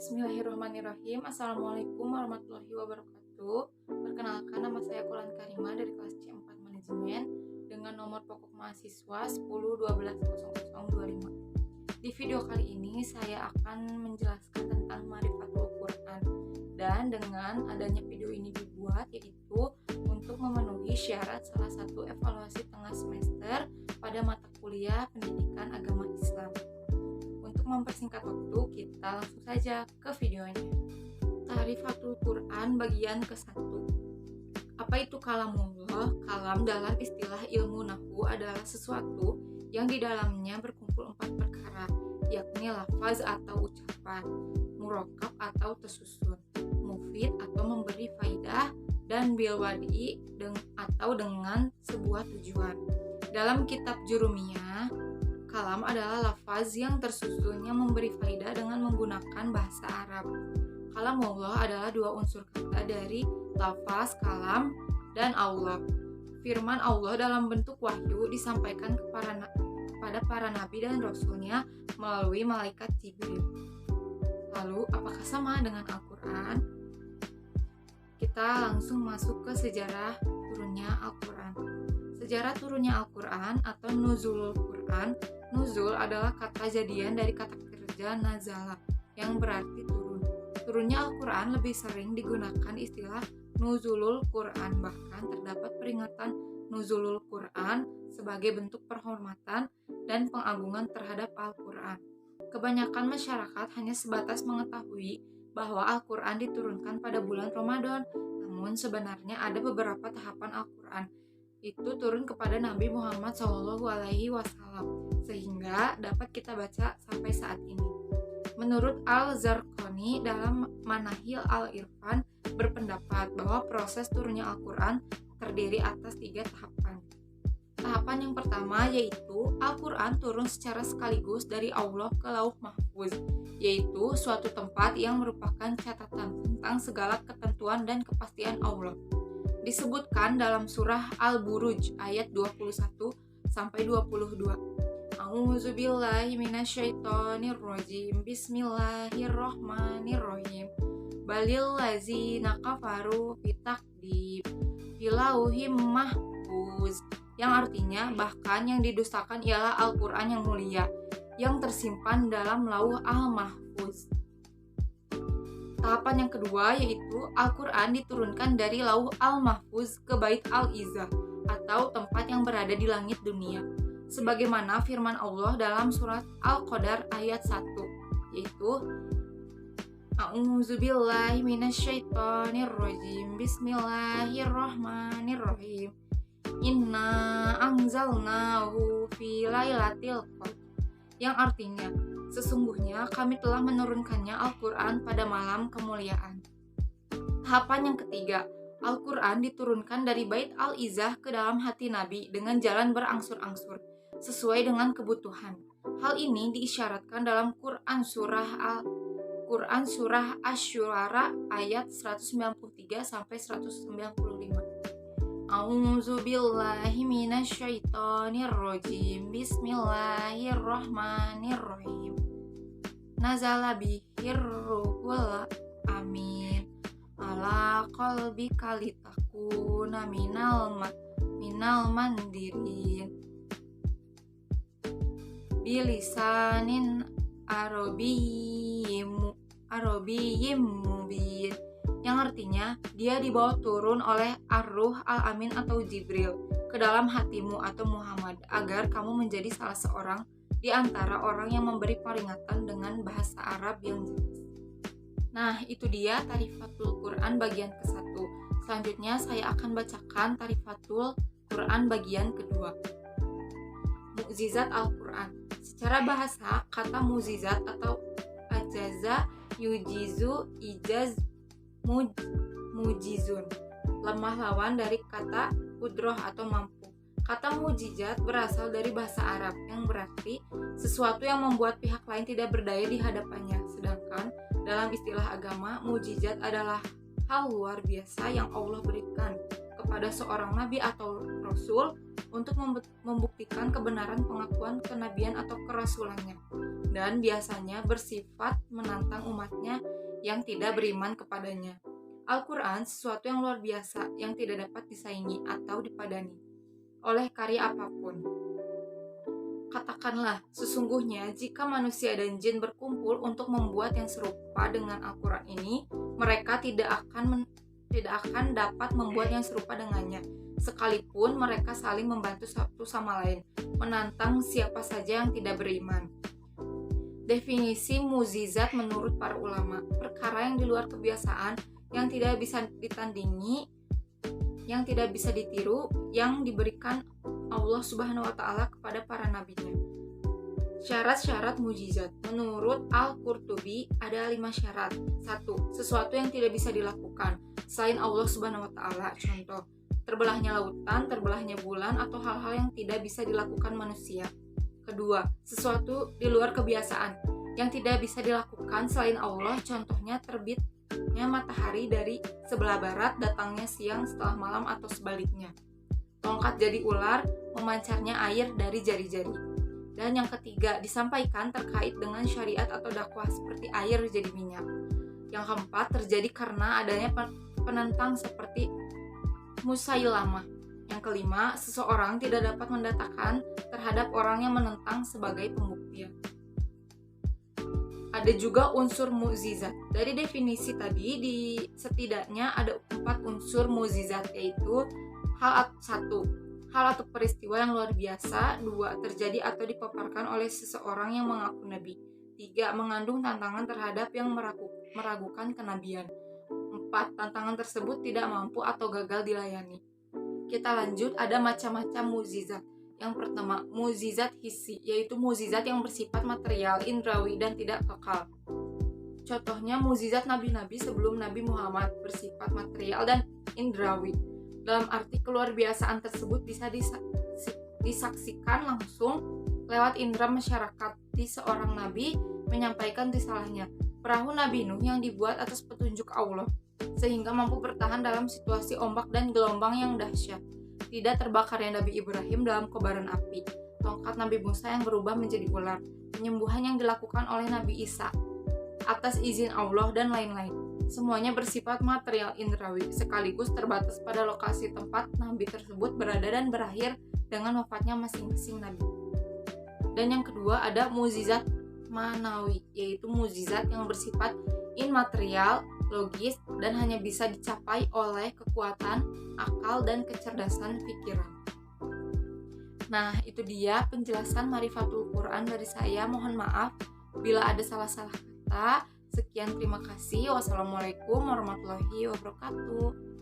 Bismillahirrahmanirrahim. Assalamualaikum warahmatullahi wabarakatuh. Perkenalkan, nama saya Kulan Karima dari kelas C4 Manajemen dengan nomor pokok mahasiswa 10120025. Di video kali ini saya akan menjelaskan tentang Ma'rifatul Quran, dan dengan adanya video ini dibuat yaitu untuk memenuhi syarat salah satu evaluasi tengah semester pada mata kuliah Pendidikan Agama Islam. Untuk mempersingkat waktu, kita langsung saja ke videonya. Ta'rifatul Quran bagian ke-1. Apa itu kalamullah? Kalam dalam istilah ilmu nahwu adalah sesuatu yang di dalamnya berkumpul 4 perkara, yakni lafaz atau ucapan, murakkab atau tersusun, mufid atau memberi faidah, dan bilwadi atau dengan sebuah tujuan. Dalam kitab Jurumiyah, kalam adalah lafaz yang tersusun yang memberi faidah dengan menggunakan bahasa Arab. Kalamullah adalah dua unsur kata dari lafaz kalam dan Allah. Firman Allah dalam bentuk wahyu disampaikan kepada para nabi dan rasulnya melalui malaikat Jibril. Lalu, apakah sama dengan Al-Quran? Kita langsung masuk ke sejarah turunnya Al-Quran. Sejarah turunnya Al-Quran atau nuzulul Quran. Nuzul adalah kata jadian dari kata kerja nazala yang berarti turun. Turunnya Al-Quran lebih sering digunakan istilah nuzulul Quran, bahkan terdapat peringatan nuzulul Quran sebagai bentuk penghormatan dan pengagungan terhadap Al-Quran. Kebanyakan masyarakat hanya sebatas mengetahui bahwa Al-Quran diturunkan pada bulan Ramadan, namun sebenarnya ada beberapa tahapan Al-Quran itu turun kepada Nabi Muhammad SAW, sehingga dapat kita baca sampai saat ini. Menurut Al-Zarqani dalam Manahil Al-Irfan berpendapat bahwa proses turunnya Al-Quran terdiri atas 3 tahapan. Tahapan yang pertama yaitu Al-Quran turun secara sekaligus dari Allah ke Lauh Mahfuz, yaitu suatu tempat yang merupakan catatan tentang segala ketentuan dan kepastian Allah. Disebutkan dalam surah Al-Buruj ayat 21-22. A'udzubillahi minasyaitonirrajim. Bismillahirrahmanirrahim. Balil ladzina kafaru fitakdib filauhim mahfuz, yang artinya bahkan yang didustakan ialah Al-Quran yang mulia yang tersimpan dalam Lauh Al-Mahfuz. Tahapan yang kedua yaitu Al-Quran diturunkan dari Lauh Al-Mahfuz ke Bait Al-Izzah atau tempat yang berada di langit dunia, sebagaimana firman Allah dalam surat Al-Qadar ayat 1 yaitu A'udzubillahi minasyaitonirrajim. Bismillahirrahmanirrahim. Inna anzalnahu fi lailatul qadr, yang artinya sesungguhnya kami telah menurunkannya Al-Quran pada malam kemuliaan. Tahapan yang ketiga, Al-Quran diturunkan dari Bait Al-Izzah ke dalam hati Nabi dengan jalan berangsur-angsur, sesuai dengan kebutuhan. Hal ini diisyaratkan dalam Quran surah Asy-Syu'ara ayat 193-195. A'udzubillahi minasyaitonirrajim. Bismillahirrahmanirrahim. Nazala bihir ruhul amin ala qalbika litakuna minal mandirin bilisanin arabiyyin mubin, yang artinya dia dibawa turun oleh Ar-Ruh Al-Amin atau Jibril ke dalam hatimu atau Muhammad agar kamu menjadi salah seorang di antara orang yang memberi peringatan dengan bahasa Arab yang jelas. Nah, itu dia Ta'rifatul Quran bagian ke-1. Selanjutnya saya akan bacakan Ta'rifatul Quran bagian kedua. Mukjizat Al-Quran. Secara bahasa, kata mukjizat atau ajaza yujizu ijaz mujizun, lemah lawan dari kata kudroh atau mampu. Kata mujizat berasal dari bahasa Arab yang berarti sesuatu yang membuat pihak lain tidak berdaya di hadapannya. Sedangkan dalam istilah agama, mujizat adalah hal luar biasa yang Allah berikan kepada seorang nabi atau rasul untuk membuktikan kebenaran pengakuan kenabian atau kerasulannya, dan biasanya bersifat menantang umatnya yang tidak beriman kepadanya. Al-Quran sesuatu yang luar biasa yang tidak dapat disaingi atau dipadani oleh karya apapun. Katakanlah, sesungguhnya jika manusia dan jin berkumpul untuk membuat yang serupa dengan Al-Quran ini, mereka tidak akan dapat membuat yang serupa dengannya, sekalipun mereka saling membantu satu sama lain, menantang siapa saja yang tidak beriman. Definisi mukjizat menurut para ulama, perkara yang di luar kebiasaan, yang tidak bisa ditandingi, yang tidak bisa ditiru, yang diberikan Allah Subhanahu wa Ta'ala kepada para nabinya. Syarat-syarat mukjizat menurut Al-Qurtubi ada 5 syarat. 1. Sesuatu yang tidak bisa dilakukan selain Allah Subhanahu wa Ta'ala. Contoh, terbelahnya lautan, terbelahnya bulan, atau hal-hal yang tidak bisa dilakukan manusia. Kedua, sesuatu di luar kebiasaan yang tidak bisa dilakukan selain Allah. Contohnya terbitnya matahari dari sebelah barat, datangnya siang setelah malam, atau sebaliknya. Tongkat jadi ular, memancarnya air dari jari-jari. Dan yang ketiga, disampaikan terkait dengan syariat atau dakwah seperti air jadi minyak. Yang keempat, terjadi karena adanya penentang seperti Musailamah. Yang kelima, seseorang tidak dapat mendatangkan terhadap orang yang menentang sebagai pembuktian. Ada juga unsur mukjizat. Dari definisi tadi, setidaknya ada 4 unsur mukjizat, yaitu 1. Hal atau peristiwa yang luar biasa. 2. Terjadi atau dipaparkan oleh seseorang yang mengaku nabi. 3. Mengandung tantangan terhadap yang meragukan kenabian. 4. Tantangan tersebut tidak mampu atau gagal dilayani. Kita lanjut, ada macam-macam mukjizat. Yang pertama, mukjizat hissi, yaitu mukjizat yang bersifat material, indrawi, dan tidak kekal. Contohnya mukjizat nabi-nabi sebelum Nabi Muhammad, bersifat material dan indrawi. Dalam arti keluar biasaan tersebut bisa disaksikan langsung lewat indera masyarakat. Di seorang nabi menyampaikan risalahnya, perahu Nabi Nuh yang dibuat atas petunjuk Allah, sehingga mampu bertahan dalam situasi ombak dan gelombang yang dahsyat. Tidak terbakarnya Nabi Ibrahim dalam kobaran api, tongkat Nabi Musa yang berubah menjadi ular, penyembuhan yang dilakukan oleh Nabi Isa atas izin Allah, dan lain-lain. Semuanya bersifat material indrawi, sekaligus terbatas pada lokasi tempat nabi tersebut berada dan berakhir dengan wafatnya masing-masing nabi. Dan yang kedua, ada mukjizat manawi, yaitu mukjizat yang bersifat immaterial, logis, dan hanya bisa dicapai oleh kekuatan akal dan kecerdasan pikiran. Nah, itu dia penjelasan Marifatul Quran dari saya. Mohon maaf bila ada salah-salah kata. Sekian, terima kasih. Wassalamualaikum warahmatullahi wabarakatuh.